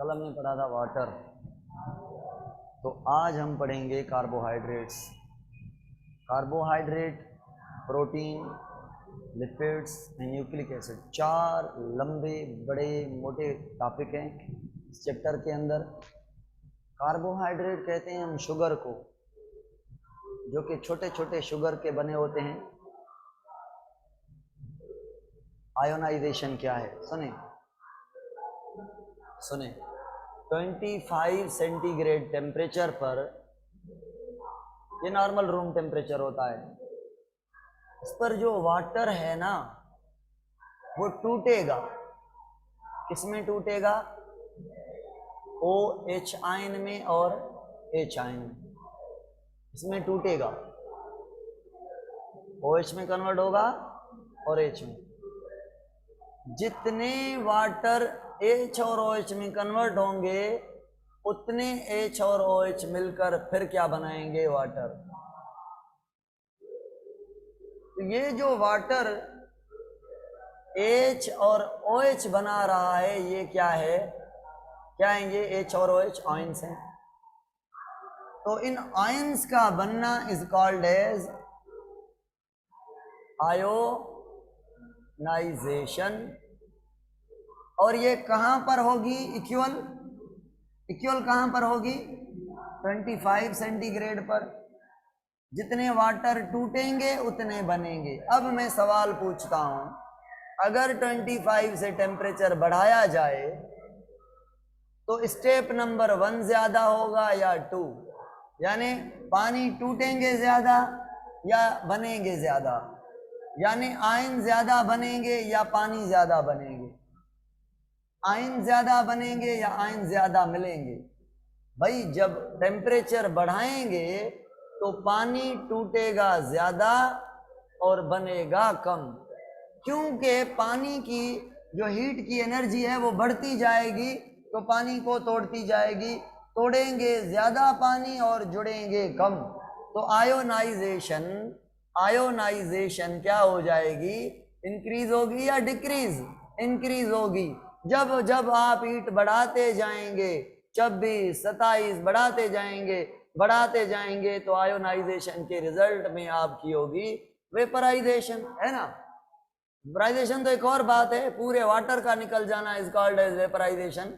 कल हमने पढ़ा था वाटर, तो आज हम पढ़ेंगे carbohydrates. Carbohydrate, protein, lipids and nucleic acid, चार लंबे बड़े मोटे टॉपिक हैं इस चैप्टर के अंदर। कार्बोहाइड्रेट कहते हैं हम शुगर को, जो कि छोटे छोटे शुगर के बने होते हैं। आयोनाइजेशन क्या है सुने सुने 25 सेंटीग्रेड टेम्परेचर पर, ये नॉर्मल रूम टेम्परेचर होता है, इस पर जो वाटर है ना वो टूटेगा। किसमें टूटेगा? OH आयन में और H आयन में, इसमें टूटेगा। OH में कन्वर्ट होगा और H में। जितने वाटर H और OH में कन्वर्ट होंगे उतने H और OH मिलकर फिर क्या बनाएंगे? वाटर। तो ये जो वाटर H और OH बना रहा है, ये क्या है? क्या है ये? H और OH आयंस हैं। तो इन आयंस का बनना इज कॉल्ड एज आयोनाइजेशन। और ये कहां पर होगी? इक्वल कहां पर होगी? 25 सेंटीग्रेड पर। जितने वाटर टूटेंगे उतने बनेंगे। अब मैं सवाल पूछता हूं, अगर 25 से टेम्परेचर बढ़ाया जाए तो स्टेप नंबर 1 ज्यादा होगा या 2? यानी पानी टूटेंगे ज्यादा या बनेंगे ज्यादा? यानी आयन ज्यादा बनेंगे या पानी ज्यादा बनेंगे? आयन ज्यादा बनेंगे या आयन ज्यादा मिलेंगे? भाई जब टेम्परेचर बढ़ाएंगे तो पानी टूटेगा ज्यादा और बनेगा कम, क्योंकि पानी की जो हीट की एनर्जी है वो बढ़ती जाएगी तो पानी को तोड़ती जाएगी। तोड़ेंगे ज्यादा पानी और जुड़ेंगे कम, तो आयोनाइजेशन क्या हो जाएगी? इंक्रीज होगी या डिक्रीज? इंक्रीज होगी। जब जब आप हीट बढ़ाते जाएंगे, 26, 27 बढ़ाते जाएंगे तो आयोनाइजेशन के रिजल्ट में आपकी होगी वेपराइजेशन, है ना। वेपराइजेशन तो एक और बात है, पूरे वाटर का निकल जाना इज कॉल्ड एज वेपराइजेशन।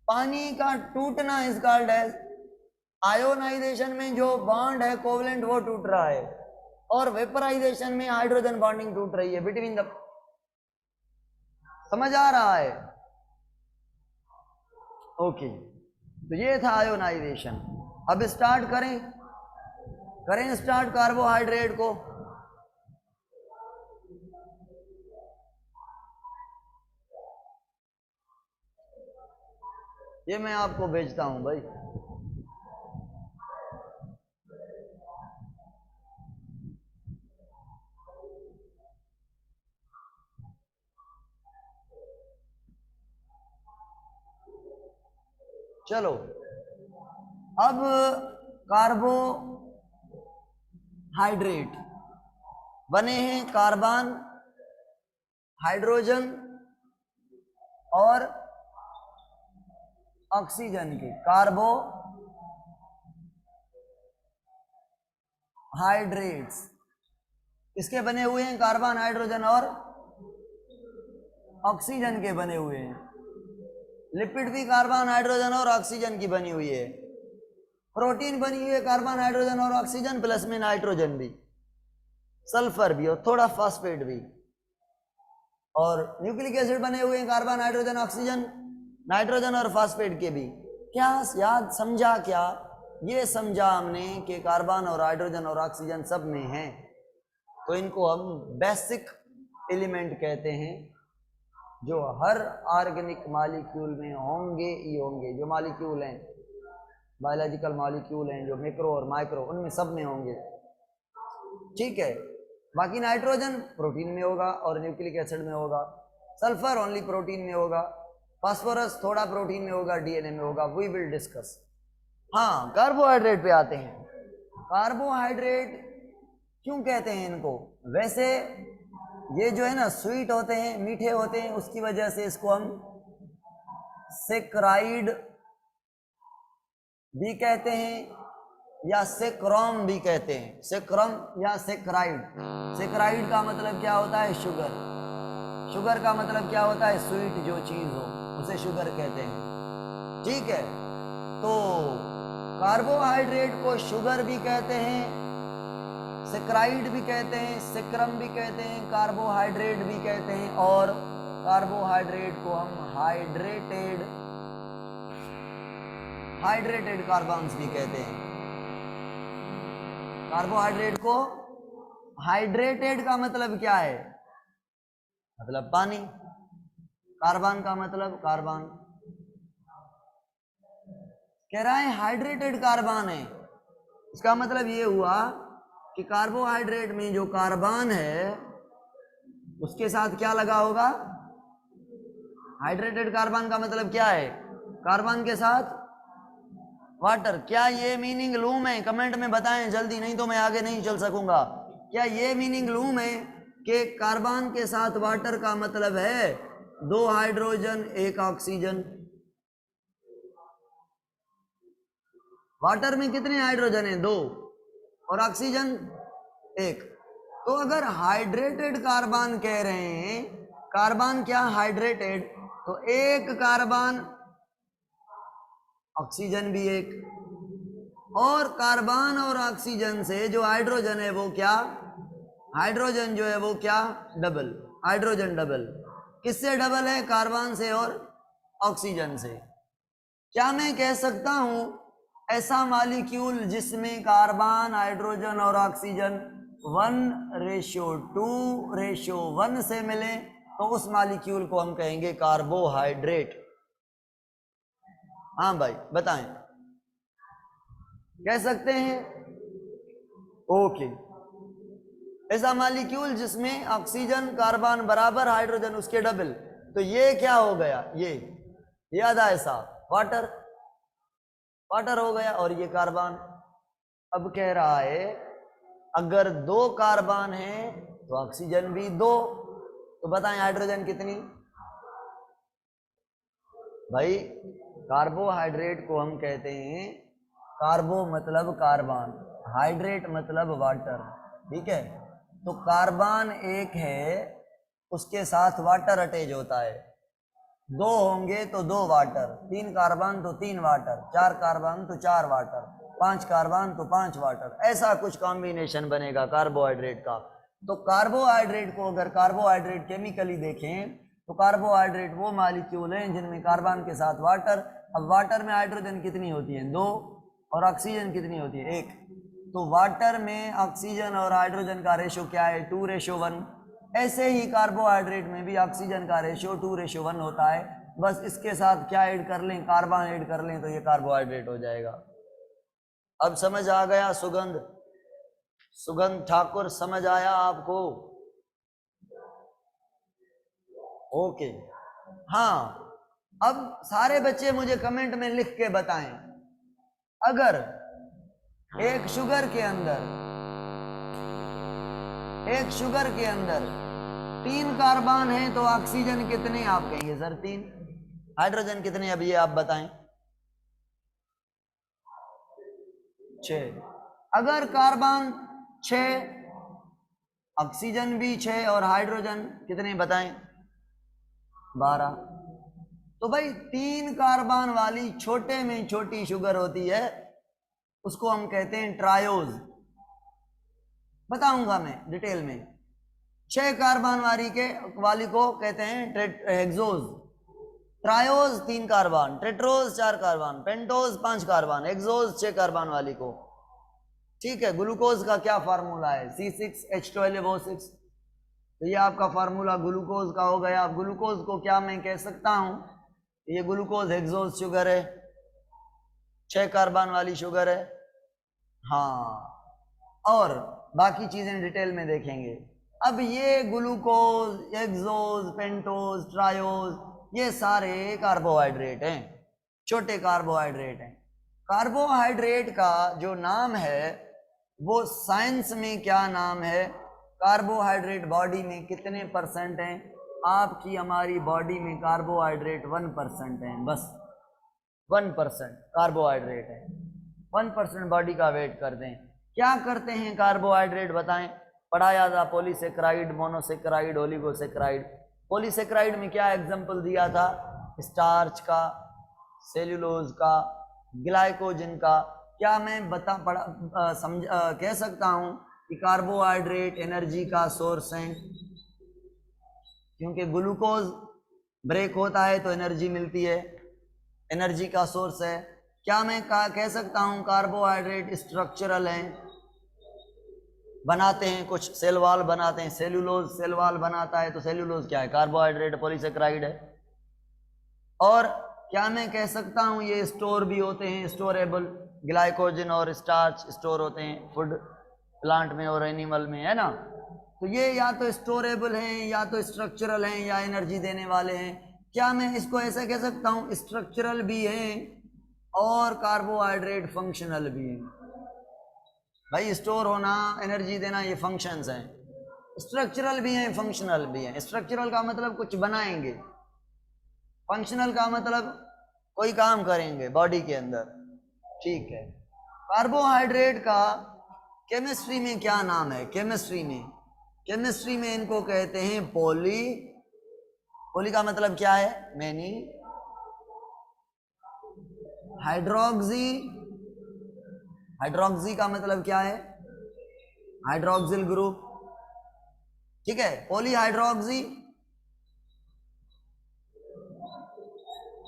पानी का टूटना इज कॉल्ड एज आयोनाइजेशन। में जो बॉन्ड है कोवलेंट वो टूट रहा है, और वेपराइजेशन में हाइड्रोजन बॉन्डिंग टूट रही है बिटवीन द। समझ आ रहा है? ओके, तो ये था आयोनाइजेशन। अब स्टार्ट करें स्टार्ट कार्बोहाइड्रेट को। ये मैं आपको भेजता हूं भाई। चलो, अब कार्बोहाइड्रेट बने हैं कार्बन, हाइड्रोजन और ऑक्सीजन के। कार्बोहाइड्रेट्स किसके बने हुए हैं? कार्बन, हाइड्रोजन और ऑक्सीजन के बने हुए हैं। लिपिड भी कार्बन, हाइड्रोजन और ऑक्सीजन की बनी हुई है। प्रोटीन बनी हुई है कार्बन, हाइड्रोजन और ऑक्सीजन, प्लस में नाइट्रोजन भी, सल्फर भी और थोड़ा फास्फेट भी। और न्यूक्लिक एसिड बने हुए हैं कार्बन, हाइड्रोजन, ऑक्सीजन, नाइट्रोजन और फास्फेट के भी। क्या याद समझा? क्या ये समझा हमने कि कार्बन और हाइड्रोजन और ऑक्सीजन सब में है, तो इनको हम बेसिक एलिमेंट कहते हैं, जो हर ऑर्गेनिक मॉलिक्यूल में होंगे ही होंगे। जो मॉलिक्यूल हैं, बायोलॉजिकल मॉलिक्यूल हैं, जो मैक्रो और माइक्रो, उनमें सब में होंगे, ठीक है। बाकी नाइट्रोजन प्रोटीन में होगा और न्यूक्लिक एसिड में होगा, सल्फर ओनली प्रोटीन में होगा, फास्फोरस थोड़ा प्रोटीन में होगा, डीएनए में होगा। We will discuss. हाँ, कार्बोहाइड्रेट पे आते हैं। कार्बोहाइड्रेट क्यों कहते हैं इनको? वैसे ये जो है ना स्वीट होते हैं, मीठे होते हैं, उसकी वजह से इसको हम सेक्राइड भी कहते हैं या सेक्रॉम भी कहते हैं, सेक्रम या सेक्राइड। सेक्राइड का मतलब क्या होता है? शुगर। शुगर का मतलब क्या होता है? स्वीट जो चीज हो उसे शुगर कहते हैं। ठीक है, तो कार्बोहाइड्रेट को शुगर भी कहते हैं, सेक्राइड भी कहते हैं, सेक्रम भी कहते हैं, कार्बोहाइड्रेट भी कहते हैं, और कार्बोहाइड्रेट को हम हाइड्रेटेड कार्बन्स भी कहते हैं। कार्बोहाइड्रेट को हाइड्रेटेड का मतलब क्या है? मतलब पानी। कार्बन का मतलब कार्बन। कह रहा है हाइड्रेटेड कार्बन है, इसका मतलब ये हुआ कि कार्बोहाइड्रेट में जो कार्बन है उसके साथ क्या लगा होगा? हाइड्रेटेड कार्बन का मतलब क्या है? कार्बन के साथ वाटर। क्या ये मीनिंग लूम है? कमेंट में बताएं जल्दी, नहीं तो मैं आगे नहीं चल सकूंगा। क्या ये मीनिंग लूम है कि कार्बन के साथ वाटर का मतलब है 2 हाइड्रोजन 1 ऑक्सीजन? वाटर में कितने हाइड्रोजन है? 2, और ऑक्सीजन 1। तो अगर हाइड्रेटेड कार्बन कह रहे हैं, कार्बन क्या हाइड्रेटेड, तो 1 कार्बन, ऑक्सीजन भी 1, और कार्बन और ऑक्सीजन से जो हाइड्रोजन है वो क्या? हाइड्रोजन जो है वो क्या? डबल। Hydrogen double. किससे डबल है? कार्बन से और ऑक्सीजन से। क्या मैं कह सकता हूं ऐसा मॉलिक्यूल जिसमें कार्बन, हाइड्रोजन और ऑक्सीजन 1:2:1 से मिले, तो उस मॉलिक्यूल को हम कहेंगे कार्बोहाइड्रेट। हाँ भाई बताएं, कह सकते हैं? ओके। ऐसा मॉलिक्यूल जिसमें ऑक्सीजन कार्बन बराबर, हाइड्रोजन उसके डबल, तो ये क्या हो गया? ये याद आया साहब? वाटर। वाटर हो गया, और ये कार्बन। अब कह रहा है अगर 2 कार्बन है तो ऑक्सीजन भी 2, तो बताएं हाइड्रोजन कितनी? भाई कार्बोहाइड्रेट को हम कहते हैं, कार्बो मतलब कार्बन, हाइड्रेट मतलब वाटर। ठीक है, तो कार्बन 1 है, उसके साथ वाटर अटैच होता है। 2 होंगे तो 2 वाटर, 3 कार्बन तो 3 वाटर, 4 कार्बन तो 4 वाटर, 5 कार्बन तो 5 वाटर। ऐसा कुछ कॉम्बिनेशन बनेगा कार्बोहाइड्रेट का। तो कार्बोहाइड्रेट को अगर कार्बोहाइड्रेट केमिकली देखें तो कार्बोहाइड्रेट वो मॉलिक्यूल हैं जिनमें कार्बन के साथ वाटर। अब वाटर में हाइड्रोजन कितनी होती है? 2, और ऑक्सीजन कितनी होती है? 1। तो वाटर में ऑक्सीजन और हाइड्रोजन का रेशो क्या है? 2:1। ऐसे ही कार्बोहाइड्रेट में भी ऑक्सीजन का रेशो 2:1 होता है। बस इसके साथ क्या ऐड कर लें? कार्बन ऐड कर लें तो ये कार्बोहाइड्रेट हो जाएगा। अब समझ आ गया? सुगंध ठाकुर समझ आया आपको? ओके। हाँ, अब सारे बच्चे मुझे कमेंट में लिख के बताएं, अगर एक शुगर के अंदर 3 कार्बन है तो ऑक्सीजन कितने? आप कहेंगे सर 3। हाइड्रोजन कितने? अब ये आप बताएं। 6। अगर कार्बन 6, ऑक्सीजन भी 6, और हाइड्रोजन कितने बताएं? 12। तो भाई 3 कार्बन वाली छोटे में छोटी शुगर होती है, उसको हम कहते हैं ट्रायोज। बताऊंगा मैं डिटेल में। 6 कार्बन वाली को कहते हैं hexose. Triose 3 carbon, tetrose 4 carbon, pentose 5 carbon, hexose 6 carbon वाली को। ठीक है, ग्लूकोज का क्या फार्मूला है? C6H12O6। तो ये आपका फार्मूला ग्लूकोज का हो गया। अब ग्लूकोज को क्या मैं कह सकता हूं? ये ग्लूकोज हेक्सोज शुगर है, 6 कार्बन वाली शुगर है। हाँ, और बाकी चीजें डिटेल में देखेंगे। अब ये ग्लूकोज, हेक्सोज, पेंटोज, ट्रायोज, ये सारे कार्बोहाइड्रेट हैं, छोटे कार्बोहाइड्रेट हैं। कार्बोहाइड्रेट का जो नाम है वो साइंस में क्या नाम है? कार्बोहाइड्रेट बॉडी में कितने % हैं? आपकी हमारी बॉडी में कार्बोहाइड्रेट 1% है, बस 1% कार्बोहाइड्रेट है। 1% बॉडी का वेट करते हैं। क्या करते हैं कार्बोहाइड्रेट बताएं? पढ़ाया था पॉलीसेक्राइड, मोनोसेक्राइड, ओलिगोसेक्राइड। पॉलीसेक्राइड में क्या एग्जांपल दिया था? स्टार्च का, सेल्यूलोज का, ग्लाइकोजन का। क्या मैं कह सकता हूं कि कार्बोहाइड्रेट एनर्जी का सोर्स है? क्योंकि ग्लूकोज ब्रेक होता है तो एनर्जी मिलती है, एनर्जी का सोर्स है। क्या मैं कह सकता हूं कार्बोहाइड्रेट स्ट्रक्चरल हैं, बनाते हैं कुछ सेल वॉल बनाते हैं, सेल्यूलोज सेल वॉल बनाता है, तो सेल्यूलोज क्या है? कार्बोहाइड्रेट, पॉलीसेक्राइड है। और क्या मैं कह सकता हूं ये स्टोर भी होते हैं, स्टोरेबल, ग्लाइकोजन और स्टार्च स्टोर होते हैं फूड प्लांट में और एनिमल में, है ना? तो ये या तो स्टोरेबल हैं, या तो स्ट्रक्चरल हैं, या एनर्जी देने वाले हैं। क्या मैं इसको ऐसा कह सकता हूं स्ट्रक्चरल भी हैं और कार्बोहाइड्रेट फंक्शनल भी हैं? भाई स्टोर होना, एनर्जी देना, ये फंक्शंस हैं। स्ट्रक्चरल भी हैं, फंक्शनल भी हैं। स्ट्रक्चरल का मतलब कुछ बनाएंगे, फंक्शनल का मतलब कोई काम करेंगे बॉडी के अंदर, ठीक है। कार्बोहाइड्रेट का केमिस्ट्री में क्या नाम है? केमिस्ट्री में इनको कहते हैं पॉली। पॉली का मतलब क्या है? मैनी। हाइड्रोक्सी, हाइड्रोक्सी का मतलब क्या है? हाइड्रोक्सिल ग्रुप, ठीक है। पॉलीहाइड्रोक्सी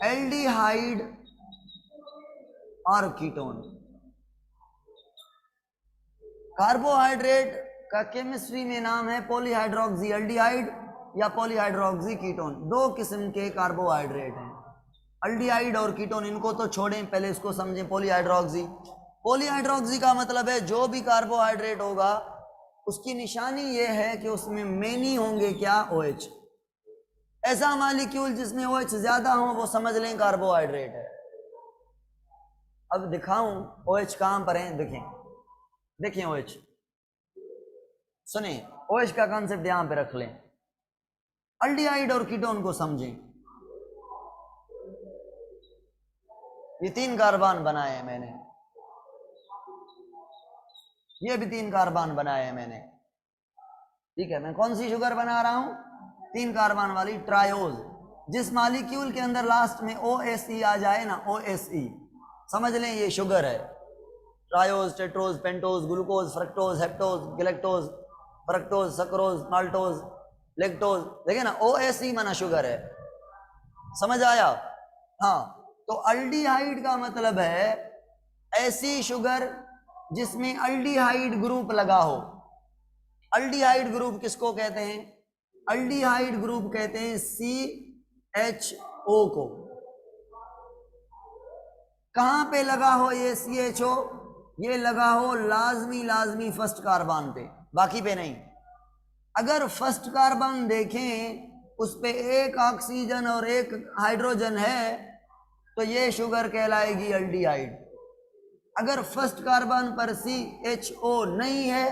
एल्डिहाइड और कीटोन। कार्बोहाइड्रेट का केमिस्ट्री में नाम है पॉलीहाइड्रोक्सी एल्डिहाइड या पॉलीहाइड्रोक्सी कीटोन। दो किस्म के कार्बोहाइड्रेट हैं, एल्डिहाइड और कीटोन। इनको तो छोड़ें, पहले इसको समझें। पॉलीहाइड्रोक्सी का मतलब है जो भी कार्बोहाइड्रेट होगा उसकी निशानी ये है कि उसमें मेनी होंगे क्या? OH। ऐसा मॉलिक्यूल जिसमें OH ज्यादा हो वो समझ लें कार्बोहाइड्रेट है। अब दिखाऊं OH कहां पर है? देखें OH, सुने OH का कॉन्सेप्ट यहां पे रख लें। एल्डिहाइड और कीटोन को समझें। ये 3 कार्बन बनाए हैं मैंने, ये भी 3 कार्बन बनाए हैं मैंने, ठीक है। मैं कौन सी शुगर बना रहा हूं? 3 कार्बन वाली ट्रायोज। जिस मॉलिक्यूल के अंदर लास्ट में OSE आ जाए ना, OSE, समझ लें ये शुगर है। Triose, tetrose, pentose, glucose, fructose, heptose, galactose, fructose, sucrose, maltose, lactose. देखिए ना, OSE माना शुगर है। समझ आया? हाँ। तो अल्डिहाइड का मतलब है ऐसी शुगर जिसमें अल्डिहाइड ग्रुप लगा हो। अल्डिहाइड ग्रुप किसको कहते हैं? अल्डिहाइड ग्रुप कहते हैं CHO को। कहां पे लगा हो ये CHO? ये लगा हो लाजमी फर्स्ट कार्बन पे, बाकी पे नहीं। अगर फर्स्ट कार्बन देखें उस पे एक ऑक्सीजन और एक हाइड्रोजन है तो ये शुगर कहलाएगी अल्डिहाइड। अगर फर्स्ट कार्बन पर CHO नहीं है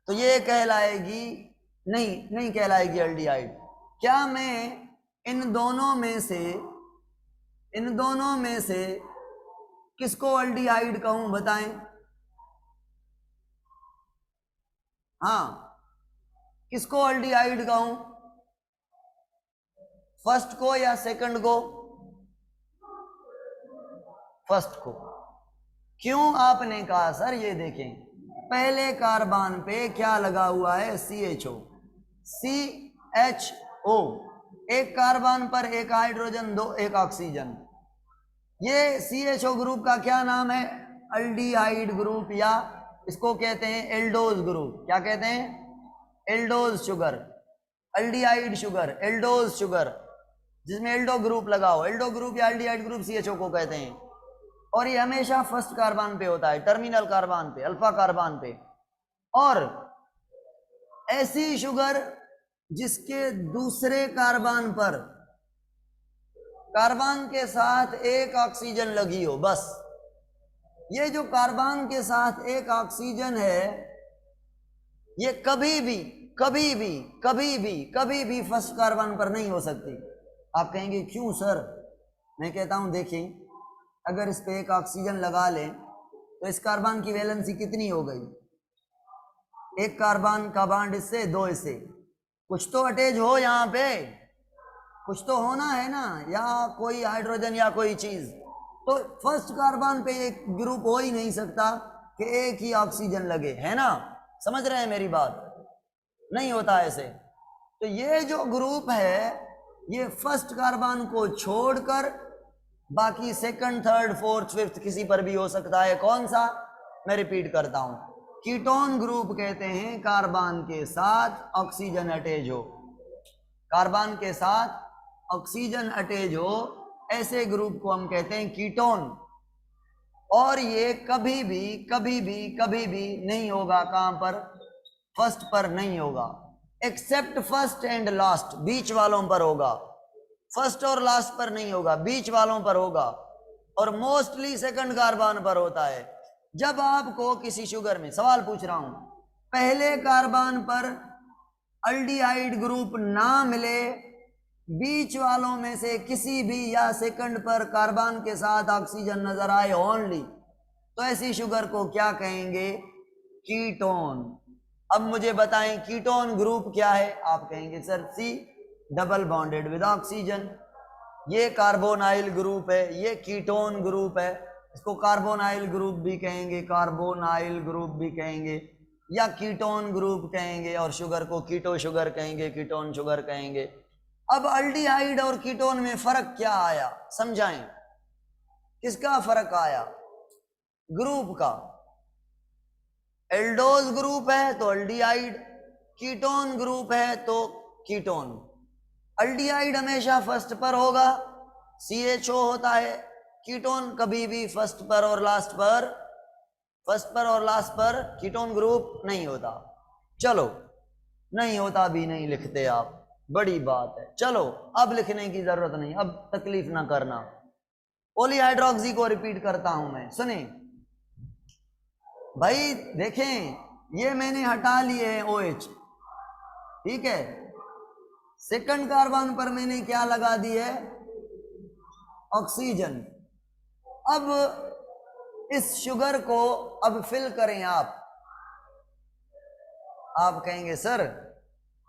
तो ये कहलाएगी नहीं कहलाएगी अल्डिहाइड। क्या मैं इन दोनों में से किसको अल्डिहाइड कहूं? बताएं। हाँ, किसको अल्डिहाइड कहूं? फर्स्ट को या सेकंड को? फर्स्ट को। क्यों आपने कहा सर? ये देखें, पहले कार्बन पे क्या लगा हुआ है? CHO। एक कार्बन पर एक हाइड्रोजन, एक ऑक्सीजन। ये CHO ग्रुप का क्या नाम है? अल्डिहाइड ग्रुप, या इसको कहते हैं एल्डोज ग्रुप। क्या कहते हैं? Aldose sugar, aldehyde sugar, aldose sugar, जिसमें एल्डो ग्रुप लगा हो। एल्डो ग्रुप या अल्डिहाइड ग्रुप CHO को कहते हैं। और ये हमेशा फर्स्ट कार्बन पे होता है, टर्मिनल कार्बन पे, अल्फा कार्बन पे। और ऐसी शुगर जिसके दूसरे कार्बन पर कार्बन के साथ एक ऑक्सीजन लगी हो, बस। ये जो कार्बन के साथ एक ऑक्सीजन है ये कभी भी कभी भी फर्स्ट कार्बन पर नहीं हो सकती। आप कहेंगे क्यों सर? मैं कहता हूं देखिए, अगर इस पे एक ऑक्सीजन लगा लें तो इस कार्बन की वैलेंसी कितनी हो गई? एक कार्बन का बॉन्ड इससे, दो इससे, कुछ तो अटैच हो, यहाँ पे कुछ तो होना है ना, या कोई हाइड्रोजन या कोई चीज। तो फर्स्ट कार्बन पे एक ग्रुप हो ही नहीं सकता कि एक ही ऑक्सीजन लगे, है ना? समझ रहे हैं मेरी बात? नहीं होता ऐसे। तो ये जो ग्रुप है ये फर्स्ट कार्बन को छोड़कर बाकी सेकंड, थर्ड, फोर्थ, फिफ्थ किसी पर भी हो सकता है। कौन सा? मैं रिपीट करता हूं, कीटोन ग्रुप कहते हैं कार्बन के साथ ऑक्सीजन अटैच हो, कार्बन के साथ ऑक्सीजन अटैच हो, ऐसे ग्रुप को हम कहते हैं कीटोन। और ये कभी भी नहीं होगा, कहां पर? फर्स्ट पर नहीं होगा, एक्सेप्ट फर्स्ट एंड लास्ट, बीच वालों पर होगा। फर्स्ट और लास्ट पर नहीं होगा, बीच वालों पर होगा, और मोस्टली सेकंड कार्बन पर होता है। जब आपको किसी शुगर में, सवाल पूछ रहा हूं, पहले कार्बन पर अल्डिहाइड ग्रुप ना मिले, बीच वालों में से किसी भी या सेकंड पर कार्बन के साथ ऑक्सीजन नजर आए ओनली, तो ऐसी शुगर को क्या कहेंगे? कीटोन। अब मुझे बताएं कीटोन ग्रुप क्या है? आप कहेंगे sir C double bonded with oxygen, ये कार्बोनाइल ग्रुप है, ये कीटोन ग्रुप है। इसको कार्बोनाइल ग्रुप भी कहेंगे, कार्बोनाइल ग्रुप भी कहेंगे, या कीटोन ग्रुप कहेंगे, और शुगर को कीटो शुगर कहेंगे, कीटोन शुगर कहेंगे। अब अल्डिहाइड और कीटोन में फर्क क्या आया, समझाएं। किसका फर्क आया? ग्रुप का। एल्डोज ग्रुप है तो अल्डिहाइड, कीटोन ग्रुप है तो कीटोन। अल्डिहाइड हमेशा फर्स्ट पर होगा, CHO होता है। कीटोन कभी भी फर्स्ट पर और लास्ट पर, फर्स्ट पर और लास्ट पर कीटोन ग्रुप नहीं होता। चलो, नहीं होता भी नहीं लिखते आप, बड़ी बात है। चलो, अब लिखने की जरूरत नहीं, अब तकलीफ ना करना। पॉलीहाइड्रोक्सी को रिपीट करता हूं मैं, सुने भाई। देखें, ये मैंने हटा लिए हैं OH, ठीक है। सेकंड कार्बन पर मैंने क्या लगा दी है? ऑक्सीजन। अब इस शुगर को अब फिल करें आप कहेंगे सर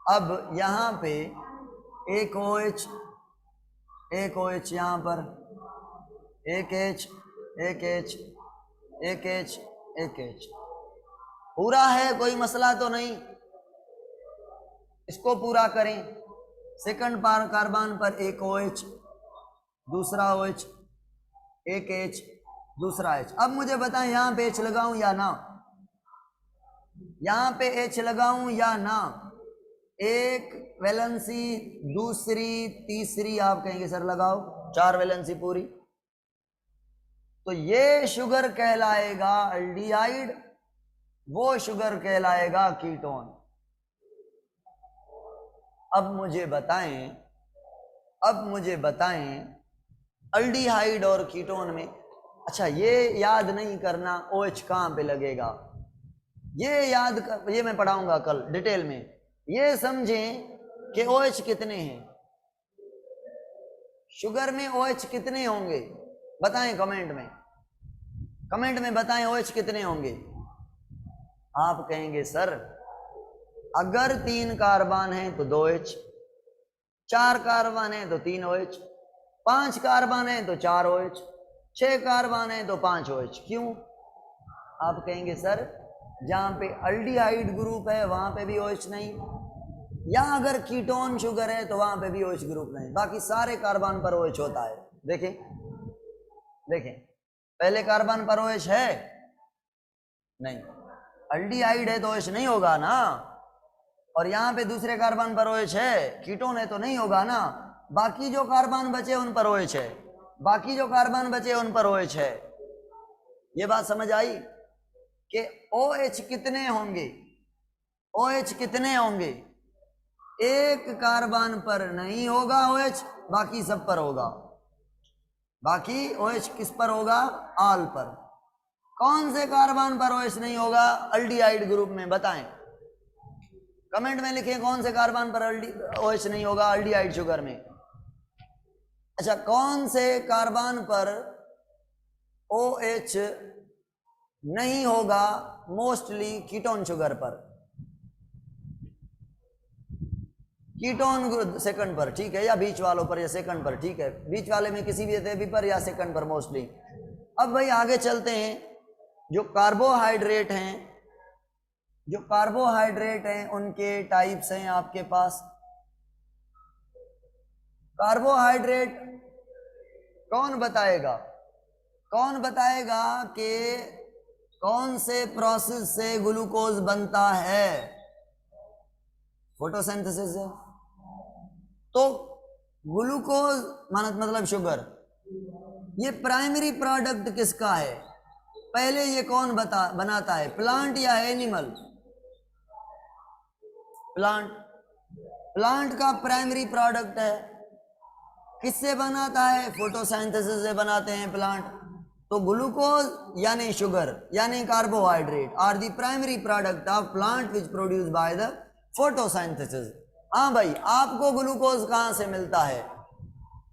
अब यहां पे एक OH, एक OH यहां पर, एक H, एक H, एक H, एक H, पूरा है, कोई मसला तो नहीं। इसको पूरा करें। सेकंड पार कार्बन पर एक OH, दूसरा OH, एक H, दूसरा H। अब मुझे बताएं यहां पे H लगाऊं या ना? यहां पे H लगाऊं या ना? एक वैलेंसी, दूसरी, तीसरी, आप कहेंगे सर लगाओ, 4 वैलेंसी पूरी। तो ये शुगर कहलाएगा अल्डिहाइड, वो शुगर कहलाएगा कीटोन। अब मुझे बताएं अल्डिहाइड और कीटोन में, अच्छा ये याद नहीं करना OH कहां पे लगेगा, ये मैं पढ़ाऊंगा कल डिटेल में। ये समझें कि OH कितने हैं, शुगर में OH कितने होंगे, बताएं कमेंट में बताएं OH कितने होंगे। आप कहेंगे सर अगर 3 कार्बन है तो 2H, 4 कार्बन है तो 3 OH, 5 कार्बन है तो 4 OH, 6 कार्बन है तो 5 OH। क्यों? आप कहेंगे सर जहां पे अल्डिहाइड ग्रुप है वहां पे भी OH नहीं, या अगर कीटोन शुगर है तो वहां पे भी OH ग्रुप नहीं, बाकी सारे कार्बन पर OH होता है। देखें पहले कार्बन पर OH है नहीं, अल्डिहाइड है तो OH नहीं होगा ना, और यहां पे दूसरे कार्बन पर OH है, कीटोन है तो नहीं होगा ना। बाकी जो कार्बन बचे उन पर OH है, बाकी जो कार्बन बचे उन पर OH है। ये बात समझ आई कि OH कितने होंगे, OH कितने होंगे? एक कार्बन पर नहीं होगा OH, बाकी सब पर होगा। बाकी OH किस पर होगा? ऑल पर। कौन से कार्बन पर OH नहीं होगा अल्डिहाइड ग्रुप में, बताएं कमेंट में लिखें कौन से कार्बन पर OH नहीं होगा अल्डिहाइड शुगर में। अच्छा, कौन से कार्बन पर OH नहीं होगा मोस्टली कीटोन शुगर पर? कीटोन सेकंड पर, ठीक है, या बीच वालों पर या सेकंड पर, ठीक है, बीच वाले में किसी भी पर या सेकंड पर मोस्टली। अब भाई आगे चलते हैं। जो कार्बोहाइड्रेट हैं उनके टाइप्स हैं आपके पास। कार्बोहाइड्रेट कौन बताएगा कि कौन से प्रोसेस से ग्लूकोज बनता है? फोटोसिंथेसिस से। तो ग्लूकोज मतलब शुगर, ये प्राइमरी प्रोडक्ट किसका है? पहले ये कौन बनाता है, प्लांट या एनिमल? प्लांट का प्राइमरी प्रोडक्ट है। किससे बनाता है? फोटोसिंथेसिस से बनाते हैं प्लांट। तो ग्लूकोज यानी शुगर यानी carbohydrate are the primary product of plant which produce by the photosynthesis. हाँ भाई, आपको ग्लूकोज कहाँ से मिलता है?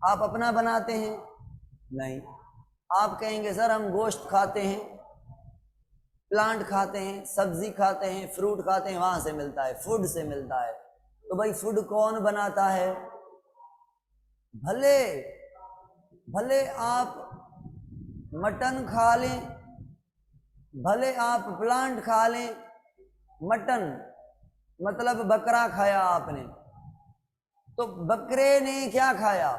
आप अपना बनाते हैं? नहीं। आप कहेंगे सर हम गोश्त खाते हैं, प्लांट खाते हैं, सब्जी खाते हैं, फ्रूट खाते हैं, वहां से मिलता है, फूड से मिलता है। तो भाई फूड कौन बनाता है? भले आप मटन खा लें, भले आप प्लांट खा लें। मटन मतलब बकरा खाया आपने, तो बकरे ने क्या खाया?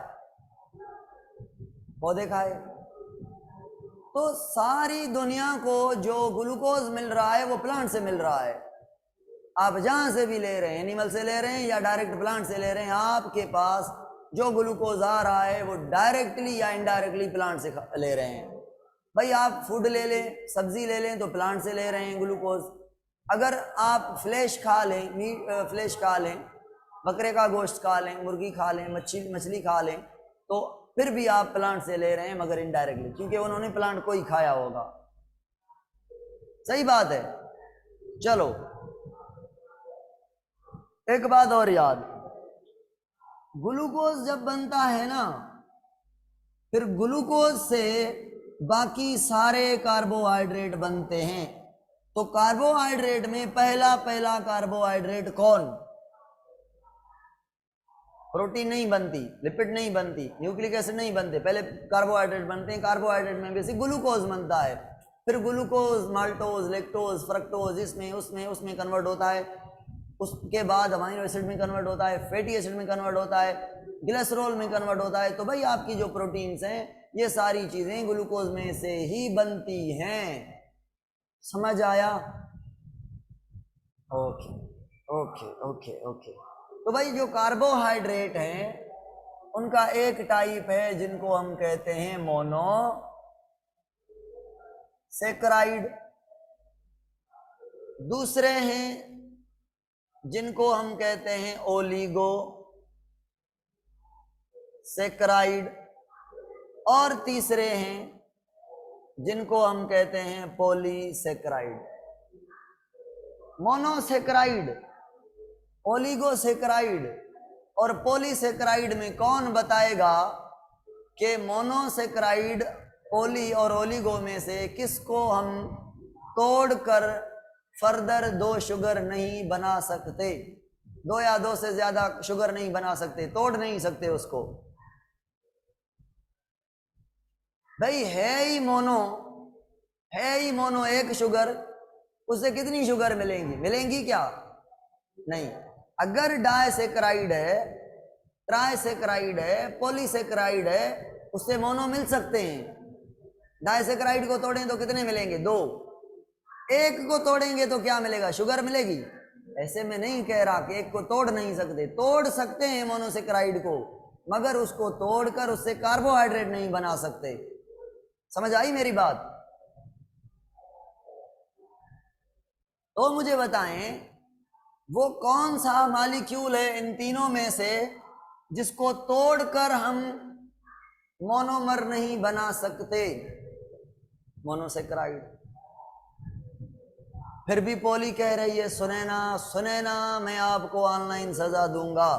पौधे खाए। तो सारी दुनिया को जो ग्लूकोज मिल रहा है वो प्लांट से मिल रहा है। आप जहां से भी ले रहे हैं, एनिमल से ले रहे हैं या डायरेक्ट प्लांट से ले रहे हैं, आपके पास जो ग्लूकोज आ रहा है वो डायरेक्टली या इनडायरेक्टली प्लांट से ले रहे हैं। भाई आप फूड ले लें, सब्जी ले लें, तो प्लांट से ले रहे हैं ग्लूकोज। अगर आप फ्लैश खा लें, बकरे का गोश्त खा लें, मुर्गी खा लें, मछली खा लें, तो फिर भी आप प्लांट से ले रहे हैं, मगर इनडायरेक्टली, क्योंकि उन्होंने प्लांट को ही खाया होगा। सही बात है। चलो एक बात और याद, ग्लूकोज जब बनता है ना, फिर ग्लूकोज से बाकी सारे कार्बोहाइड्रेट बनते हैं। तो कार्बोहाइड्रेट में पहला कार्बोहाइड्रेट कौन? प्रोटीन नहीं बनती, लिपिड नहीं बनती, न्यूक्लिक एसिड नहीं बनते, पहले कार्बोहाइड्रेट बनते हैं। कार्बोहाइड्रेट में बेसिक ग्लूकोज बनता है, फिर ग्लूकोज माल्टोज, लैक्टोज, फ्रक्टोज इसमें उसमें कन्वर्ट होता है। उसके बाद अमीनो एसिड में कन्वर्ट होता है, फैटी एसिड में कन्वर्ट होता है, ग्लिसरॉल में कन्वर्ट होता है। तो भाई आपकी जो प्रोटीन्स हैं ये सारी चीजें ग्लूकोज में से ही बनती हैं। समझ आया? Okay okay okay okay. तो भाई जो कार्बोहाइड्रेट हैं उनका एक टाइप है जिनको हम कहते हैं मोनोसेक्राइड, दूसरे हैं जिनको हम कहते हैं ओलिगोसेक्राइड, और तीसरे हैं जिनको हम कहते हैं पॉलीसेक्राइड। मोनोसेक्राइड, ओलिगोसेक्राइड और पॉलीसेक्राइड में कौन बताएगा कि मोनोसेक्राइड, ओली और ओलिगो में से किसको हम तोड़कर फर्दर 2 शुगर नहीं बना सकते? 2 या 2 से ज्यादा शुगर नहीं बना सकते, तोड़ नहीं सकते उसको। भाई है ही मोनो एक शुगर, उससे कितनी शुगर मिलेंगी क्या? नहीं। अगर डाइसेक्राइड है, ट्राइसेक्राइड है, पॉलीसेक्राइड है, उससे मोनो मिल सकते हैं। डाइसेक्राइड को तोड़ें तो कितने मिलेंगे? 2। एक को तोड़ेंगे तो क्या मिलेगा? शुगर मिलेगी। ऐसे में नहीं कह रहा कि एक को तोड़ नहीं सकते, तोड़ सकते हैं मोनोसेक्राइड को, मगर उसको तोड़कर उससे कार्बोहाइड्रेट नहीं बना सकते। समझ आई मेरी बात? तो मुझे बताएं वो कौन सा मॉलिक्यूल है इन तीनों में से जिसको तोड़कर हम मोनोमर नहीं बना सकते? मोनोसेक्राइड। फिर भी पोली कह रही है सुने ना मैं आपको ऑनलाइन सजा दूंगा।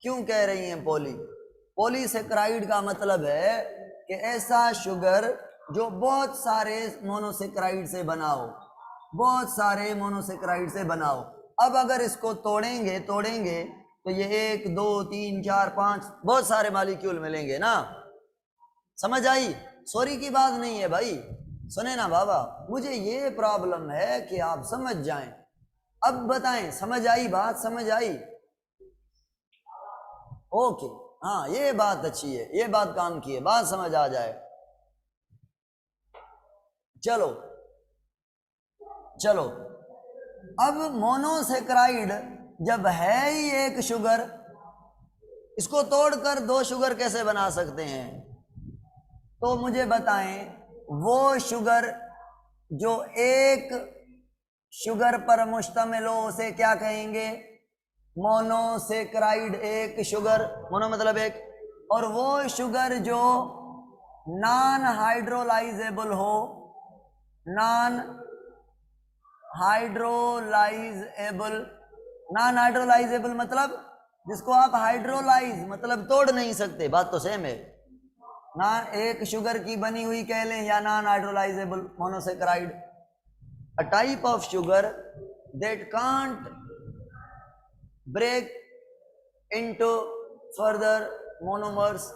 क्यों कह रही है पोली? पॉलीसेक्राइड का मतलब है कि ऐसा शुगर जो बहुत सारे मोनोसेक्राइड से बना हो, बहुत सारे मोनोसेक्राइड से बना हो। अब अगर इसको तोड़ेंगे तो ये 1 2 3 4 5 बहुत सारे मालिक्यूल मिलेंगे ना। समझ आई? सॉरी की बात नहीं है भाई, सुने ना बाबा, मुझे ये प्रॉब्लम है कि आप समझ जाएं। अब बताएं, समझ आई बात? समझ आई? ओके, हाँ ये बात अच्छी है, ये बात काम की है, बात समझ आ जाए। चलो चलो, अब मोनोसेक्राइड जब है ही एक शुगर, इसको तोड़कर 2 शुगर कैसे बना सकते हैं? तो मुझे बताएं, वो शुगर जो एक शुगर पर मुश्तमिल हो उसे क्या कहेंगे? मोनोसेक्राइड। एक शुगर, मोनो मतलब एक, और वो शुगर जो नॉन हाइड्रोलाइजेबल हो, नॉन हाइड्रोलाइजेबल, नॉन हाइड्रोलाइजेबल मतलब जिसको आप हाइड्रोलाइज मतलब तोड़ नहीं सकते, बात तो सेम है ना। एक शुगर की बनी हुई कह लें या non hydrolysable monosaccharide, a type of sugar that can't break into further monomers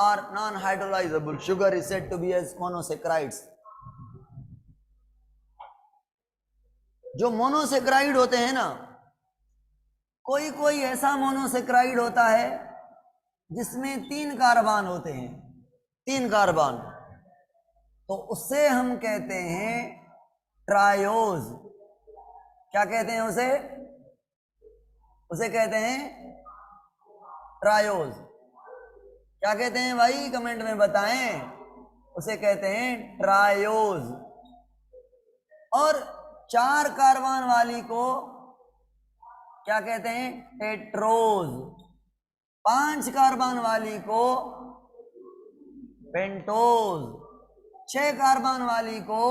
or non-hydrolyzable sugar is said to be as monosaccharides। जो मोनोसेक्राइड होते हैं ना, कोई कोई ऐसा मोनोसेक्राइड होता है जिसमें 3 कार्बन होते हैं, 3 कार्बन, तो उससे हम कहते हैं ट्रायोज। क्या कहते हैं उसे? उसे कहते हैं ट्रायोज। क्या कहते हैं भाई? कमेंट में बताएं। उसे कहते हैं ट्रायोज। और 4 कार्बन वाली को क्या कहते हैं? टेट्रोज। 5 कार्बन वाली को पेंटोज। 6 कार्बन वाली को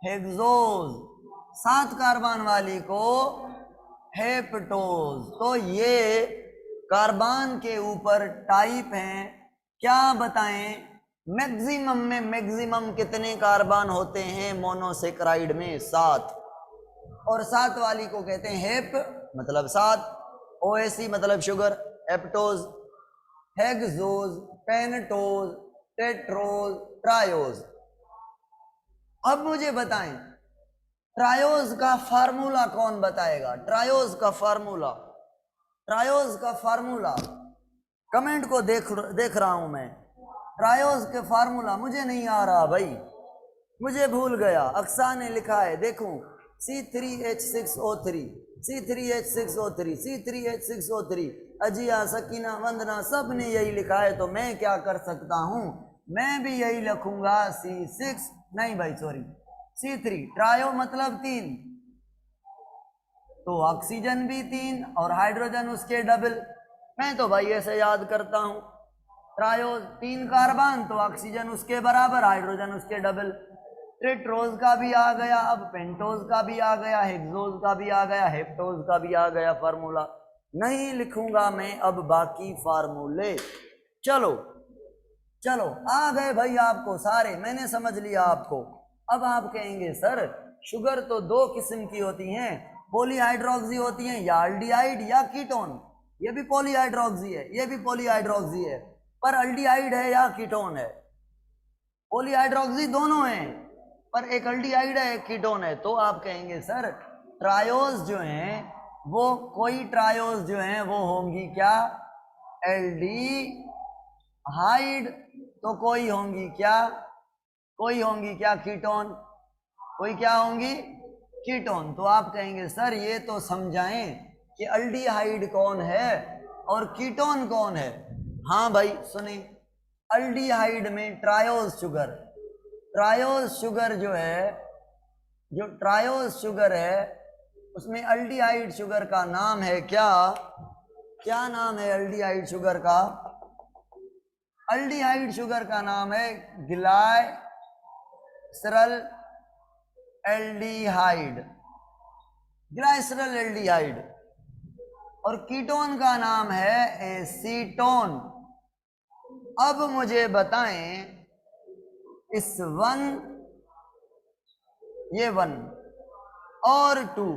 हेक्सोज। 7 कार्बन वाली को हेप्टोज। तो ये कार्बन के ऊपर टाइप हैं। क्या बताएं, मैक्सिमम में मैक्सिमम कितने कार्बन होते हैं मोनोसेक्राइड में? 7। और 7 वाली को कहते हैं हेप मतलब 7, ओएसी मतलब sugar, heptose, hexose, pentose, tetrose, triose. अब मुझे बताएं, ट्रायोज का फार्मूला कौन बताएगा? ट्रायोज का फार्मूला, ट्रायोज का फार्मूला कमेंट को देख रहा हूं मैं। ट्रायोज के फार्मूला मुझे नहीं आ रहा भाई, मुझे भूल गया। अक्सा ने लिखा है, देखूं, C3H6O3, C3H6O3, C3H6O3। अजिया, सकीना, वंदना सब ने यही लिखा है, तो मैं क्या कर सकता हूं? मैं भी यही लिखूंगा, C6 नहीं भाई सॉरी, C3। ट्रायो मतलब 3, तो ऑक्सीजन भी 3 और हाइड्रोजन उसके डबल। मैं तो भाई ऐसे याद करता हूं, ट्रायो 3 कार्बन तो ऑक्सीजन उसके बराबर, हाइड्रोजन उसके डबल। टेट्रोज का भी आ गया, अब पेंटोज का भी आ गया, हेक्सोज का भी आ गया, हेप्टोज का भी आ गया फार्मूला। नहीं लिखूंगा मैं अब बाकी फार्मूले। चलो चलो, आ गए भाई आपको सारे, मैंने समझ लिया आपको। अब आप कहेंगे सर शुगर तो 2 किस्म की होती हैं, पॉलीहाइड्रोक्सी होती हैं, या अल्डिहाइड या कीटोन। ये भी पॉलीहाइड्रोक्सी है, ये भी पॉलीहाइड्रोक्सी है, पर अल्डिहाइड है या कीटोन है? पॉलीहाइड्रोक्सी दोनों हैं, पर एक अल्डिहाइड है एक कीटोन है। तो आप कहेंगे सर ट्रायोज जो हैं वो, कोई ट्रायोज जो हैं वो होंगी क्या? एल्डिहाइड। तो कोई होंगी क्या? कोई होंगी क्या कीटोन? कोई क्या होंगी? कीटोन। तो आप कहेंगे सर ये तो समझाएं कि अल्डिहाइड कौन है और कीटोन कौन है। हाँ भाई सुनिए, अल्डिहाइड में ट्रायोज शुगर, ट्रायोज शुगर जो है, जो ट्रायोज शुगर है उसमें अल्डिहाइड शुगर का नाम है क्या? क्या नाम है अल्डिहाइड शुगर का? अल्डिहाइड शुगर का नाम है ग्लाइसरल एल्डिहाइड, ग्लाइसरल एल्डिहाइड, और कीटोन का नाम है एसीटोन। अब मुझे बताएं इस ये 1 और 2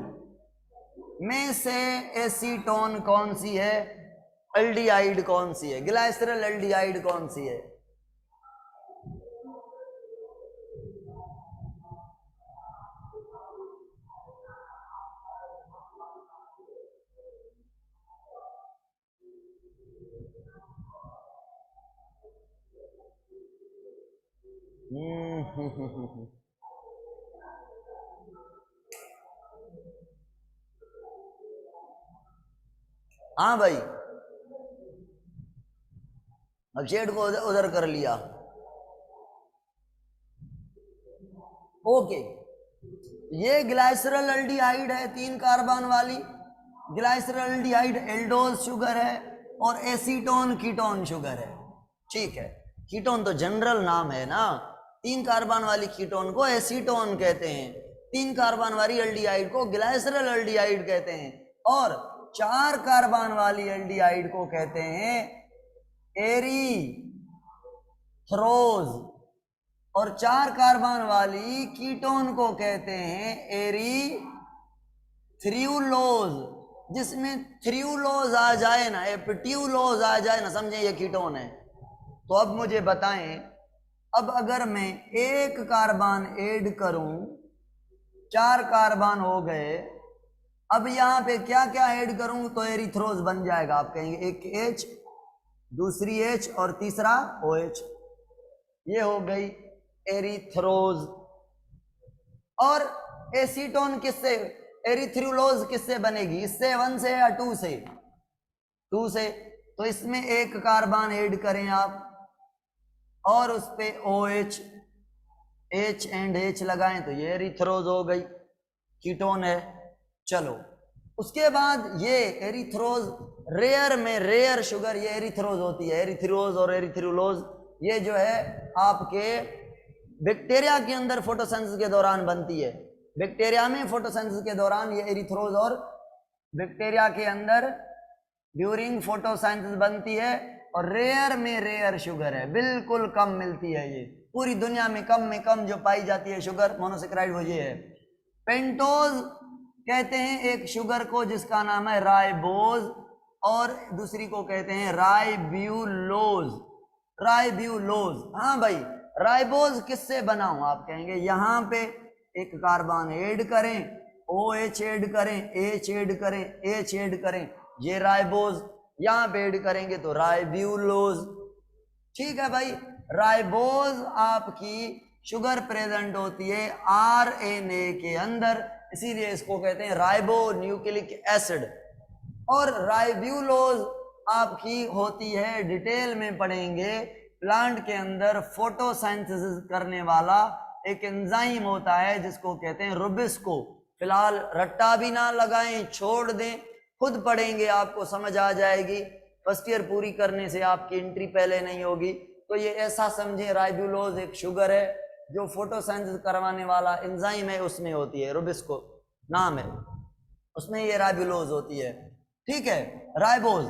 में से एसीटोन कौन सी है, एल्डिहाइड कौन सी है, ग्लाइसरल एल्डिहाइड कौन सी है? हाँ भाई, अब शेड को उधर कर लिया। ओके, ये ग्लाइसरल एल्डिहाइड है, 3 कार्बन वाली ग्लाइसरल एल्डिहाइड एल्डोज शुगर है, और एसीटोन कीटोन शुगर है। ठीक है, कीटोन तो जनरल नाम है ना, 3 कार्बन वाली कीटोन को एसीटोन कहते हैं, 3 कार्बन वाली एल्डिहाइड को ग्लाइसरल एल्डिहाइड कहते हैं, और 4 कार्बन वाली एल्डिहाइड को कहते हैं एरीथ्रोज, और 4 कार्बन वाली कीटोन को कहते हैं एरीथ्रियोलोज। जिसमें थ्रियोलोज आ जाए ना, एपिट्यूलोज आ जाए ना, समझे ये कीटोन है। तो अब मुझे बताएं, अब अगर मैं 1 कार्बन ऐड करूं, 4 कार्बन हो गए, अब यहां पे क्या क्या ऐड करूं तो एरिथ्रोज बन जाएगा। आप कहेंगे एक H, दूसरी H और तीसरा OH, ये हो गई एरिथ्रोज। और एसीटोन किससे, एरिथ्रियोलोज किससे बनेगी, इससे 1 से या 2 से? 2 से। तो इसमें 1 कार्बन ऐड करें आप, और उस पे OH, H एंड H लगाएं तो ये एरिथ्रोज हो गई, कीटोन है। चलो, उसके बाद ये एरिथ्रोज, रेयर में रेयर शुगर ये एरिथ्रोज होती है, एरिथ्रोज और एरिथ्रियोलोज, ये जो है आपके बैक्टीरिया के अंदर फोटोसिंथेसिस के दौरान बनती है। बैक्टीरिया में फोटोसिंथेसिस के दौरान ये एरिथ्रोज और बैक्टीरिया के अंदर ड्यूरिंग फोटोसिंथेसिस बनती है, और रेयर में रेयर शुगर है, बिल्कुल कम मिलती है। ये पूरी दुनिया में कम जो पाई जाती है शुगर मोनोसेक्राइड वो ये है। पेंटोज कहते हैं एक शुगर को जिसका नाम है राइबोज, और दूसरी को कहते हैं राइब्यूलोज, राइब्यूलोज। हाँ भाई, राइबोज किससे बना हूं? आप कहेंगे यहां पे 1 कार्बन ऐड करें, OH ऐड करें, H ऐड करें, H ऐड करें, ये राइबोज। यहां पे ऐड करेंगे तो राइब्यूलोज। ठीक है भाई, राइबोज आपकी शुगर प्रेजेंट होती है RNA के अंदर, इसीलिए इसको कहते हैं राइबो न्यूक्लिक एसिड। और राइब्यूलोज आपकी होती है, डिटेल में पढ़ेंगे, प्लांट के अंदर फोटोसिंथेसिस करने वाला एक एंजाइम होता है जिसको कहते हैं रुबिस्को। फिलहाल रट्टा भी ना लगाएं, छोड़ दें, खुद पढ़ेंगे आपको समझ आ जाएगी। फर्स्ट ईयर पूरी करने से आपकी एंट्री पहले नहीं होगी। तो ये ऐसा समझे, राइब्यूलोज एक शुगर है जो फोटोसिंथेसिस करवाने वाला एंजाइम है, उसमें होती है, रुबिस्को नाम है, उसमें ये राइब्यूलोज होती है। ठीक है, राइबोज।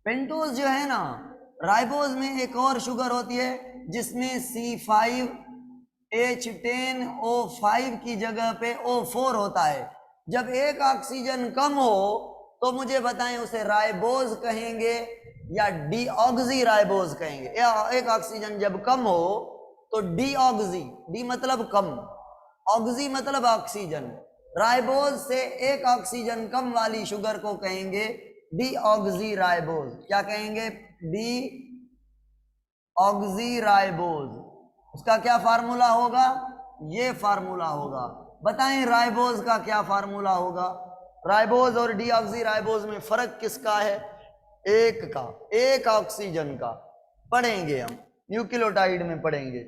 पेंटोज जो है ना, राइबोज में एक और शुगर होती है जिसमें C5H10O5 की जगह पे O4 होता है। जब एक ऑक्सीजन कम हो तो मुझे बताएं उसे राइबोज कहेंगे या डीऑक्सी राइबोज कहेंगे? या एक ऑक्सीजन जब कम हो तो डीऑक्सी, डी मतलब कम, ऑक्सी मतलब ऑक्सीजन, राइबोज से एक ऑक्सीजन कम वाली शुगर को कहेंगे डीऑक्सी राइबोज। क्या कहेंगे? Deoxy ribose. उसका क्या फार्मूला होगा? ये फार्मूला होगा। बताएं राइबोज का क्या फार्मूला होगा? राइबोज और डीऑक्सी राइबोज में फर्क किसका है? एक का, एक ऑक्सीजन का। पढ़ेंगे हम, न्यूक्लियोटाइड में पढ़ेंगे।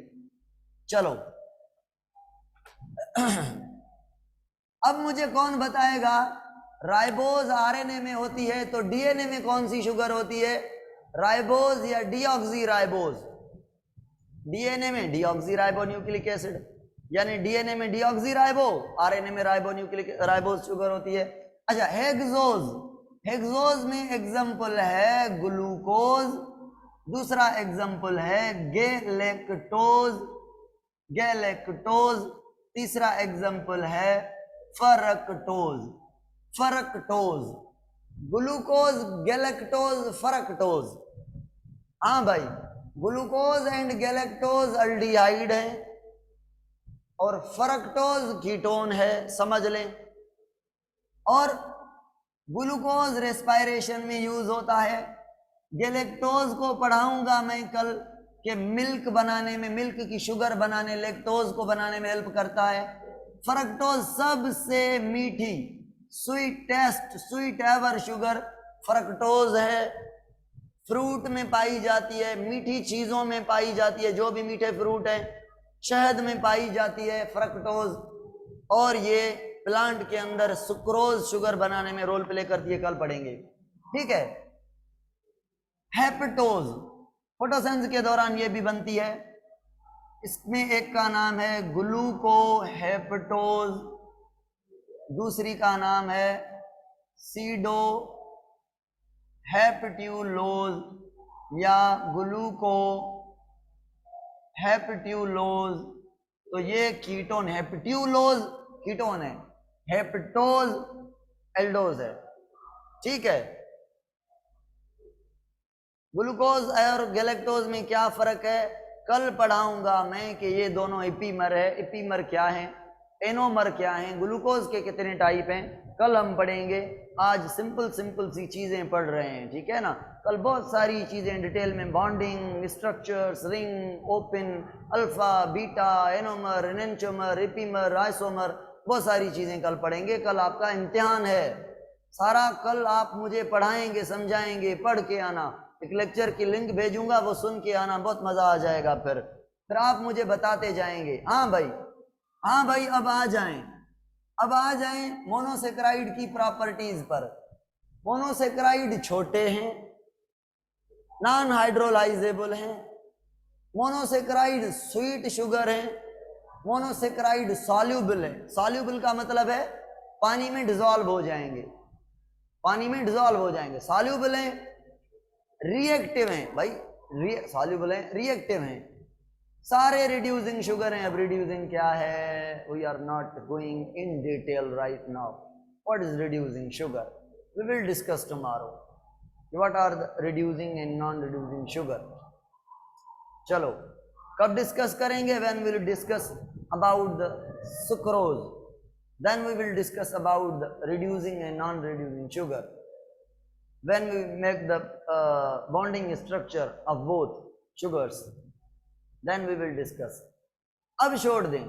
चलो अब मुझे कौन बताएगा, राइबोज आरएनए में होती है तो डीएनए में कौन सी शुगर होती है? राइबोज या डीऑक्सी राइबोज? डीएनए में डीऑक्सी राइबो न्यूक्लिक एसिड। यानी डीएनए में डीऑक्सी राइबो, आरएनए में राइबो न्यूक्लिक राइबोज शुगर होती है। अच्छा, हेक्सोज, हेक्सोज में एग्जाम्पल है ग्लूकोज, दूसरा एग्जाम्पल है गैलेक्टोज, गैलेक्टोज, तीसरा एग्जाम्पल है फरक्टोज, फरक्टोज, ग्लूकोज, गैलेक्टोज, फरक्टोज। हाँ भाई, ग्लूकोज एंड गैलेक्टोज अल्डिहाइड है और फरक्टोज कीटोन है, समझ लें। और ग्लूकोज रेस्पायरेशन में यूज होता है, गैलेक्टोज को पढ़ाऊंगा मैं कल कि मिल्क बनाने में, मिल्क की शुगर बनाने, लैक्टोज को बनाने में हेल्प करता है। फरक्टोज सबसे मीठी, स्वीटेस्ट, स्वीट एवर शुगर फरक्टोज है। फ्रूट में पाई जाती है, मीठी चीजों में पाई जाती है, जो भी मीठे फ्रूट है, शहद में पाई जाती है फ्रक्टोज। और ये प्लांट के अंदर सुक्रोज शुगर बनाने में रोल प्ले करती है, कल पढ़ेंगे, ठीक है। हेप्टोज फोटोसिंथेसिस के दौरान ये भी बनती है, इसमें एक का नाम है ग्लूकोहेप्टोज, दूसरी का नाम है सीडो हेप्ट्यूलोज या ग्लूको हेप्ट्यूलोज। तो ये कीटोन, हेप्ट्यूलोज कीटोन है, हेप्टोज एल्डोज है, ठीक है। ग्लूकोज और गैलेक्टोज में क्या फर्क है कल पढ़ाऊंगा मैं कि ये दोनों इपीमर है, इपीमर क्या है, एनोमर क्या है, ग्लूकोज के कितने टाइप हैं, कल हम पढ़ेंगे। आज सिंपल सिंपल सी चीजें पढ़ रहे हैं, ठीक है ना। कल बहुत सारी चीजें डिटेल में, bonding, structures, ring, open, alpha, beta, anomer, enantiomer, epimer, isomer, बहुत सारी चीजें कल पढ़ेंगे। कल आपका इम्तिहान है, सारा कल आप मुझे पढ़ाएंगे, समझाएंगे, पढ़ के आना। एक लेक्चर की लिंक भेजूंगा, वो सुन के आना, बहुत मजा आ जाएगा। फिर आप मुझे बताते जाएंगे। हाँ भाई, हाँ भाई, अब आ जाएं, अब आ जाएं मोनोसेक्राइड की प्रॉपर्टीज पर। मोनोसेक्राइड छोटे हैं, नॉन हाइड्रोलाइजेबल हैं, मोनोसेक्राइड स्वीट शुगर है, मोनोसेक्राइड सॉल्यूबल है। सॉल्यूबल का मतलब है पानी में डिसॉल्व हो जाएंगे, पानी में डिसॉल्व हो जाएंगे। सॉल्यूबल है, रिएक्टिव हैं भाई, सॉल्यूबल है, रिएक्टिव हैं, सारे रिड्यूसिंग शुगर हैं। अब रिड्यूसिंग क्या है, we are not going in detail right now. What is reducing sugar, we will discuss tomorrow what are the reducing and non reducing sugar. चलो कब डिस्कस करेंगे, when we will discuss about the sucrose, then we will discuss about the reducing and non reducing sugar, when we make the bonding structure of both sugars, then we will discuss। अब छोड़ दें।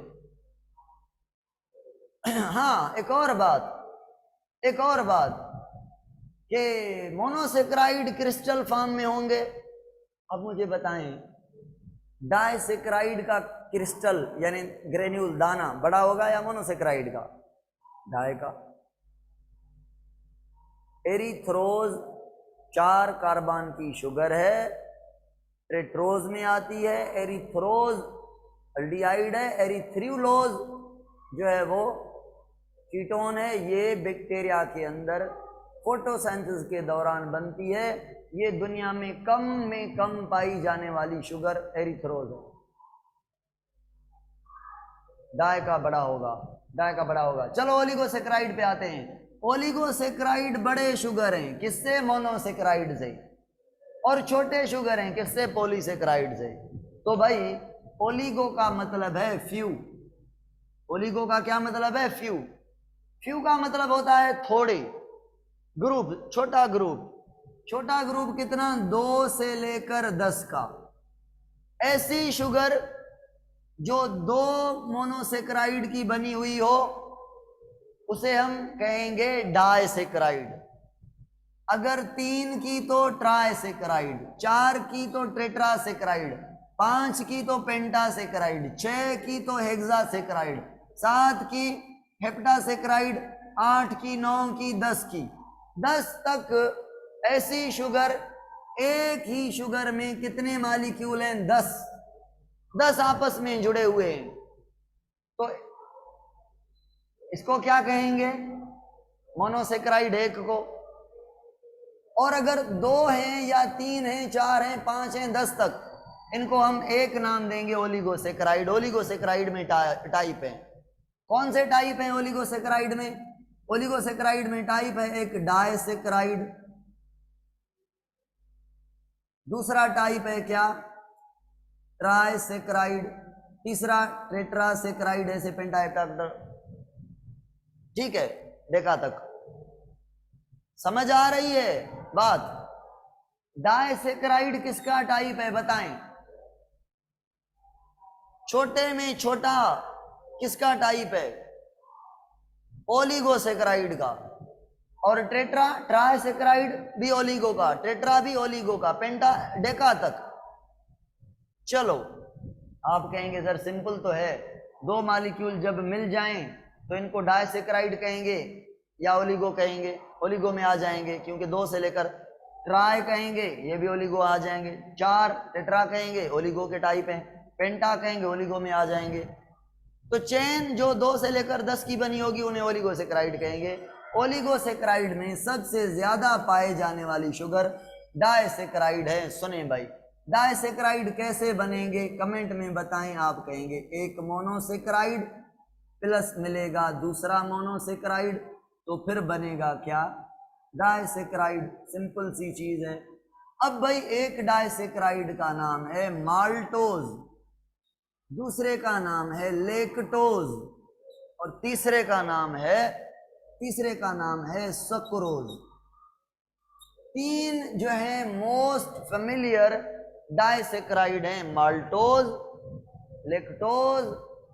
हाँ, एक और बात कि monosaccharide crystal form में होंगे। अब मुझे बताएं, डाइसेक्राइड का क्रिस्टल यानी ग्रेन्यूल दाना बड़ा होगा या मोनोसेक्राइड का? डाई का। एरिथ्रोज 4 कार्बन की शुगर है, टेट्रोज में आती है। एरिथ्रोज अल्डिहाइड है, एरिथ्रियोलोज जो है वो कीटोन है। ये बैक्टीरिया के अंदर फोटोसिंथेसिस के दौरान बनती है। ये दुनिया में कम पाई जाने वाली शुगर एरिथ्रोज है। डाई का बड़ा होगा। चलो ओलिगोसेक्राइड पे आते हैं। ओलिगोसेक्राइड बड़े शुगर हैं, किससे? मोनोसेक्राइड से। और छोटे शुगर हैं, किससे? पॉलीसेक्राइड से। तो भाई ओलिगो का मतलब है फ्यू। ओलिगो का क्या मतलब है? फ्यू। फ्यू का मतलब होता है थोड़े, ग्रुप, छोटा ग्रुप कितना? 2 से लेकर 10 का। ऐसी शुगर जो 2 मोनोसेक्राइड की बनी हुई हो उसे हम कहेंगे डाइसेक्राइड। अगर 3 की तो ट्राइसेक्राइड, 4 की तो टेट्रासेक्राइड, 5 की तो पेंटासेक्राइड, 6 की तो हेक्सासेक्राइड, 7 की हेप्टासेक्राइड, 8 की, 9 की, 10 की। 10 तक ऐसी शुगर, एक ही शुगर में कितने मॉलिक्यूल हैं? 10 आपस में जुड़े हुए हैं। तो इसको क्या कहेंगे? मोनोसेक्राइड एक को। और अगर 2 हैं या 3 हैं, 4 हैं, 5 हैं, 10 तक, इनको हम एक नाम देंगे ओलिगोसेक्राइड। ओलिगोसेक्राइड में टाइप है। कौन से टाइप है ओलिगोसेक्राइड में? ओलिगोसेक्राइड में टाइप है एक डायसेक्राइड, दूसरा टाइप है क्या? ट्राइसेक्राइड, तीसरा टेट्रासेक्राइड ऐसे पेंटाहेप्टाइड। ठीक है, देखा तक समझ आ रही है बात? डायसेक्राइड किसका टाइप है बताएं? छोटे में छोटा किसका टाइप है? ओलिगोसेक्राइड का। और ट्राइसेक्राइड भी ओलिगो का, टेट्रा भी ओलिगो का, पेंटा डेका तक। चलो, आप कहेंगे सर सिंपल तो है, 2 मॉलिक्यूल जब मिल जाएं तो इनको डायसेक्राइड कहेंगे या ओलिगो कहेंगे? ओलिगो में आ जाएंगे, क्योंकि 2 से लेकर ट्राई कहेंगे, ये भी ओलिगो आ जाएंगे। 4 टेट्रा कहेंगे, ओलिगो के टाइप हैं। पेंटा कहेंगे, ओलिगो में आ जाएंगे। तो चेन जो 2 से लेकर 10 की बनी होगी उन्हें ओलिगोसेक्राइड कहेंगे। ओलिगोसेक्राइड में सबसे ज्यादा पाए जाने वाली शुगर डायसेक्राइड है। सुने भाई, डायसेक्राइड कैसे बनेंगे कमेंट में बताएं। आप कहेंगे एक मोनोसेक्राइड प्लस मिलेगा दूसरा मोनोसेक्राइड, तो फिर बनेगा क्या? डायसेक्राइड। सिंपल सी चीज है। अब भाई एक डायसेक्राइड का नाम है माल्टोज, दूसरे का नाम है लेक्टोज, और तीसरे का नाम है सक्रोज। 3 जो है मोस्ट फेमिलियर डायसेक्राइड हैं, माल्टोज, लेक्टोज,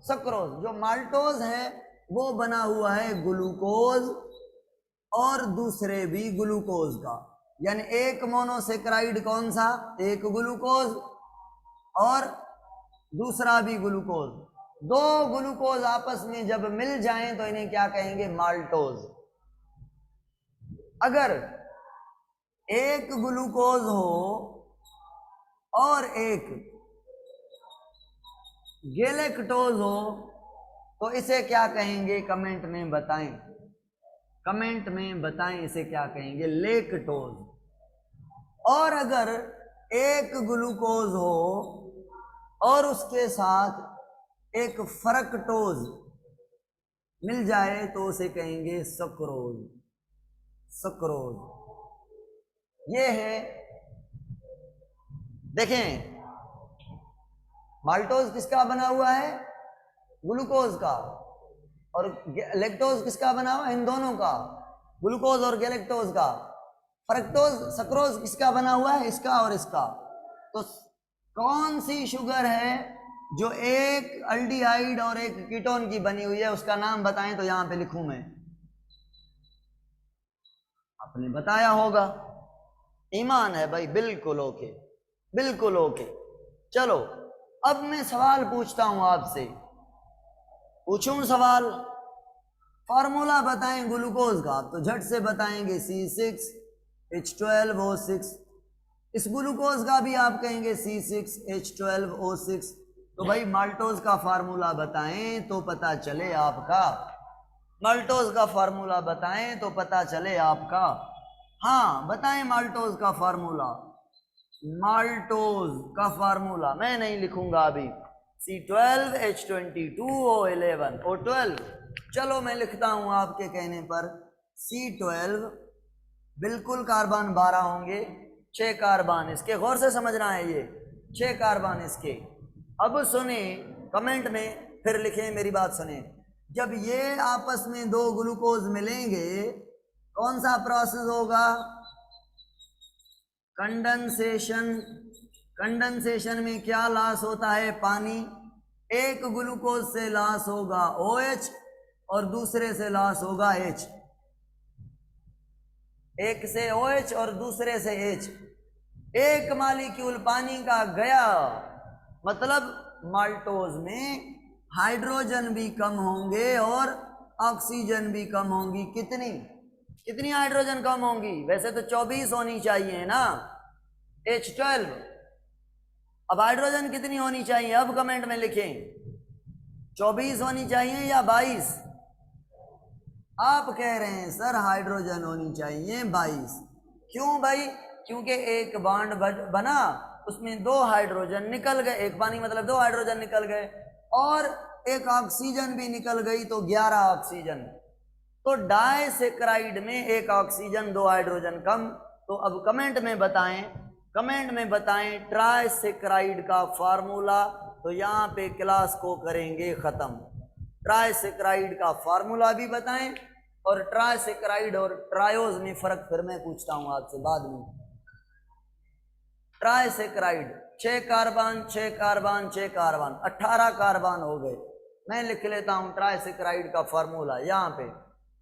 सक्रोज। जो माल्टोज है वो बना हुआ है ग्लूकोज और दूसरे भी ग्लूकोज का, यानी एक मोनोसेक्राइड कौन सा? एक ग्लूकोज और दूसरा भी ग्लूकोज। 2 ग्लूकोज आपस में जब मिल जाएं तो इन्हें क्या कहेंगे? माल्टोज। अगर एक ग्लूकोज हो और एक गैलेक्टोज हो तो इसे क्या कहेंगे? कमेंट में बताएं, कमेंट में बताएं इसे क्या कहेंगे? लेक्टोज। और अगर एक ग्लूकोज हो और उसके साथ एक फ्रक्टोज मिल जाए तो उसे कहेंगे सक्रोज। सक्रोज ये है। देखें, माल्टोज किसका बना हुआ है? ग्लूकोज का। और लेक्टोज किसका बना हुआ है? इन दोनों का, ग्लूकोज और गैलेक्टोज का। फ्रक्टोज सक्रोज किसका बना हुआ है? इसका और इसका। तो कौन सी शुगर है जो एक अल्डिहाइड और एक कीटोन की बनी हुई है? उसका नाम बताएं तो यहां पे लिखूं मैं। आपने बताया होगा, ईमान है भाई, बिल्कुल ओके, बिल्कुल ओके। चलो अब मैं सवाल पूछता हूं आपसे, पूछूं सवाल? फॉर्मूला बताएं ग्लूकोज का, तो झट से बताएंगे C6H12O6। इस ग्लूकोज का भी आप कहेंगे C6H12O6। तो भाई माल्टोज का फार्मूला बताएं तो पता चले आपका, माल्टोज का फार्मूला बताएं तो पता चले आपका। हाँ बताएं माल्टोज का फार्मूला। माल्टोज का फार्मूला मैं नहीं लिखूंगा अभी, C12H22O11O12। चलो मैं लिखता हूं आपके कहने पर। C12 बिल्कुल कार्बन 12 होंगे, 6 कार्बन इसके, गौर से समझना है ये 6 कार्बन इसके। अब सुने कमेंट में फिर लिखें, मेरी बात सुने। जब ये आपस में 2 ग्लूकोज मिलेंगे कौन सा प्रोसेस होगा? कंडेंसेशन। कंडेंसेशन में क्या लॉस होता है? पानी। एक ग्लूकोज से लॉस होगा OH और दूसरे से लॉस होगा H। एक से OH और दूसरे से H। एक मॉलिक्यूल पानी का गया, मतलब माल्टोज में हाइड्रोजन भी कम होंगे और ऑक्सीजन भी कम होंगी। कितनी कितनी हाइड्रोजन कम होंगी? वैसे तो 24 होनी चाहिए ना, H12। अब हाइड्रोजन कितनी होनी चाहिए? अब कमेंट में लिखें 24 होनी चाहिए या 22? आप कह रहे हैं सर हाइड्रोजन होनी चाहिए 22। क्यों भाई? क्योंकि एक बॉन्ड बना, उसमें 2 हाइड्रोजन निकल गए, एक पानी मतलब 2 हाइड्रोजन निकल गए, और एक ऑक्सीजन भी निकल गई, तो 11 ऑक्सीजन। तो डाइसेक्राइड में एक ऑक्सीजन 2 हाइड्रोजन कम। तो अब कमेंट में बताएं ट्राइसेक्राइड का फार्मूला। तो यहाँ पे क्लास को करेंगे खत्म। ट्राइसेक्राइड का फार्मूला भी बताएं, और ट्राइसेक्राइड और ट्रायोज में फर्क फिर मैं पूछता हूं आपसे बाद में। ट्राइसेक्राइड 6 कार्बन 6 कार्बन 6 कार्बन 18 कार्बन हो गए। मैं लिख लेता हूं ट्राइसेक्राइड का फार्मूला यहाँ पे।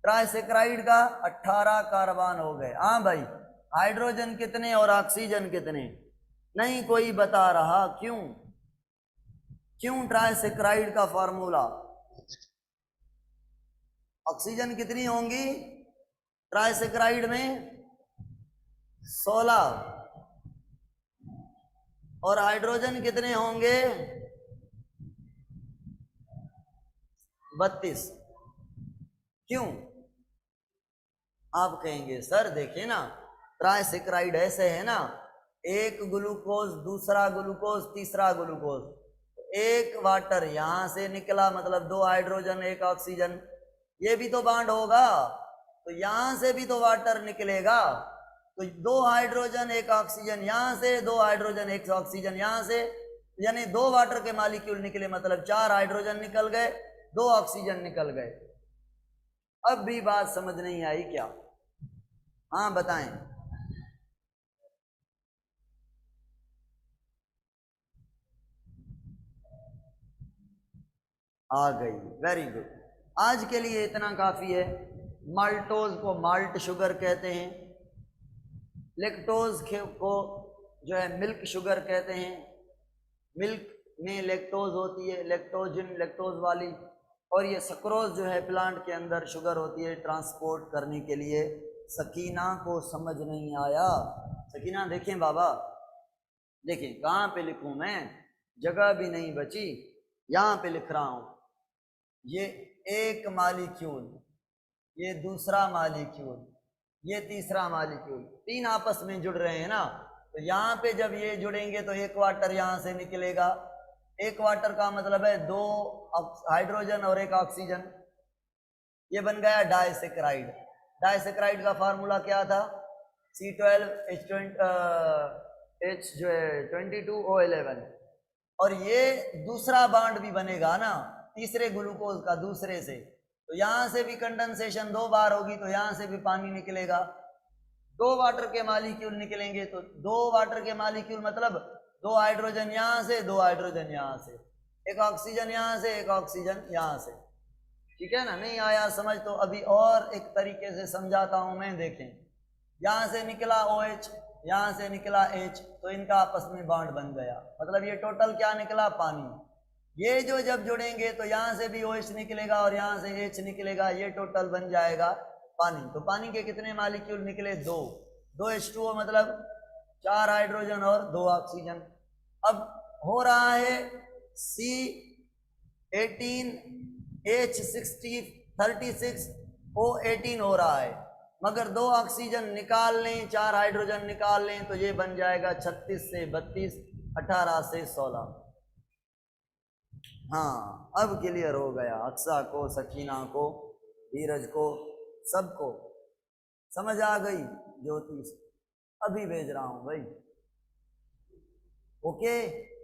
ट्राइसेक्राइड का 18 कार्बन हो गए। हाँ भाई, हाइड्रोजन कितने और ऑक्सीजन कितने? नहीं कोई बता रहा। क्यों ट्राइसेक्राइड का फार्मूला? ऑक्सीजन कितनी होंगी ट्राइसेक्राइड में? 16। और हाइड्रोजन कितने होंगे? 32। क्यों? आप कहेंगे सर देखिए ना, ट्राइसेक्राइड ऐसे है ना, एक ग्लूकोज, दूसरा ग्लूकोज, तीसरा ग्लूकोज, एक वाटर यहां से निकला, मतलब 2 हाइड्रोजन 1 ऑक्सीजन, ये भी तो बॉन्ड होगा, तो यहां से भी तो वाटर निकलेगा। तो 2 हाइड्रोजन 1 ऑक्सीजन यहां से, 2 हाइड्रोजन 1 ऑक्सीजन यहां से, यानी 2 वाटर के मॉलिक्यूल निकले, मतलब 4 हाइड्रोजन निकल गए, 2 ऑक्सीजन निकल गए। अब भी बात समझ नहीं आई क्या? हाँ बताएं। आ गई, वेरी गुड। आज के लिए इतना काफी है। माल्टोज को माल्ट शुगर कहते हैं, लेक्टोज को जो है मिल्क शुगर कहते हैं। मिल्क में लेक्टोज होती है, लेक्टोजिन लेक्टोज वाली, और ये सक्रोज जो है प्लांट के अंदर शुगर होती है ट्रांसपोर्ट करने के लिए। सकीना को समझ नहीं आया? सकीना देखें बाबा, देखें कहाँ पे लिखूं मैं, जगह भी नहीं बची, यहाँ पे लिख रहा हूं। ये एक मॉलिक्यूल, ये दूसरा मॉलिक्यूल, ये तीसरा मॉलिक्यूल, 3 आपस में जुड़ रहे हैं ना, तो यहाँ पे जब ये जुड़ेंगे तो एक वाटर यहाँ से निकलेगा। एक वाटर का मतलब है 2 हाइड्रोजन और 1 ऑक्सीजन, ये बन गया डाइसेक्राइड। डाइसेक्राइड का फार्मूला क्या था? C12H जो है 22O11। और ये दूसरा बॉन्ड भी बनेगा ना तीसरे ग्लूकोज का दूसरे से, तो यहां से भी कंडेंसेशन 2 बार होगी, तो यहां से भी पानी निकलेगा। 2 वाटर के मॉलिक्यूल निकलेंगे, तो 2 वाटर के मॉलिक्यूल मतलब 2 हाइड्रोजन यहां से, 2 हाइड्रोजन यहां से, एक ऑक्सीजन यहां से, 1 ऑक्सीजन यहां से। ठीक है ना? नहीं आया समझ तो अभी और एक तरीके से समझाता हूं मैं। देखें, यहां से निकला OH, यहां से निकला H, तो इनका आपस में बॉन्ड बन गया, मतलब ये टोटल क्या निकला? पानी। ये जो जब जुड़ेंगे तो यहां से भी OH निकलेगा और यहां से H निकलेगा, ये टोटल बन जाएगा पानी। तो पानी के कितने मॉलिक्यूल निकले? 2। 2 H2O मतलब 4 हाइड्रोजन और 2 ऑक्सीजन। अब हो रहा है C18H36O18 हो रहा है, मगर 2 ऑक्सीजन निकाल लें, 4 हाइड्रोजन निकाल लें, तो ये बन जाएगा 36 से 32, 18 से 16। हाँ अब क्लियर हो गया। अक्सा को, सकीना को, धीरज को, सबको समझ आ गई। ज्योति अभी भेज रहा हूं भाई। ओके।